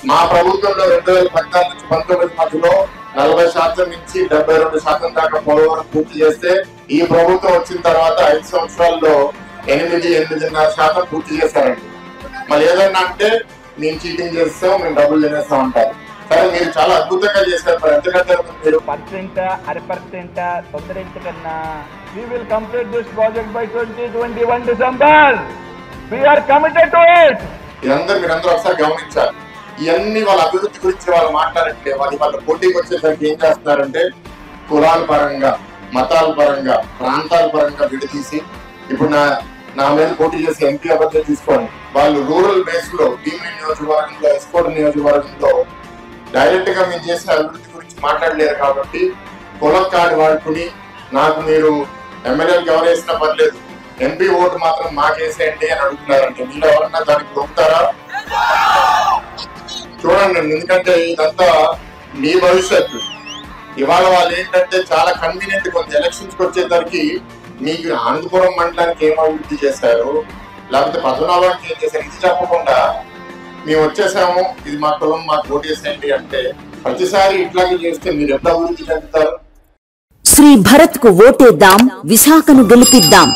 మా ప్రభుత్వంలో 2014 నుంచి 19 మధ్యలో 40% నుంచి 72% దాకా పోలవరం పూర్తి చేస్తే, ఈ ప్రభుత్వం వచ్చిన తర్వాత 5 సంవత్సరాల్లో 8-8.5% పూర్తి చేశారండి. మళ్ళీ ఏదన్నా అంటే మేము చీటింగ్ చేస్తాం, మేము డబ్బులు తినేస్తాం అంటారు. సరే, మీరు చాలా అద్భుతంగా చేశారు. మరి ఎంతకంటే మీరు % తొందరించకన్నా we will complete this project by 2021 December. We are committed to it. మీరందరూ ఒకసారి గమనించాలి. ఇవన్నీ వాళ్ళ అభివృద్ధి గురించి వాళ్ళు మాట్లాడట్లే. వాళ్ళ పోటీకి వచ్చేసరికి ఏం చేస్తున్నారంటే కులాల పరంగా, మతాల పరంగా, ప్రాంతాల పరంగా విడదీసి, ఇప్పుడు నా మీద పోటీ చేసే ఎంపీ అభ్యర్థులు తీసుకోండి, వాళ్ళు రూరల్ బేస్ లో భీమిలి నియోజకవర్గంలో, ఎస్కోట్ నియోజకవర్గంలో డైరెక్ట్ గా మేము చేసిన అభివృద్ధి గురించి మాట్లాడలేరు. కాబట్టి కులం కార్డు వాడుకుని నాకు మీరు ఎమ్మెల్యేలకు ఎవరు వేసినా పర్లేదు, ఎంపీ ఓటు మాత్రం మాకేసేయండి అని అడుగుతున్నారంటే మీరు ఎవరన్నా దానికి దొరుకుతారా? చూడండి, ఎందుకంటే ఇదంతా మీ భవిష్యత్తు. ఇవాళ వాళ్ళు ఏంటంటే చాలా కన్వీనియంట్, కొంచెం ఎలక్షన్స్ వచ్చేసరికి మీకు అనంతపురం మండలానికి ఏం అభివృద్ధి చేశారు, లేకపోతే పద్మనాభానికి ఏం చేశారు, ఇది చెప్పకుండా మేము వచ్చేసాము, ఇది మా కులం, మాకు ఓటేసేయండి అంటే ప్రతిసారి ఇట్లాగే చేస్తే మీరు ఎట్లా అభివృద్ధి చెందుతారు? శ్రీ భరత్ కు ఓటేద్దాం, విశాఖను గెలిపిద్దాం.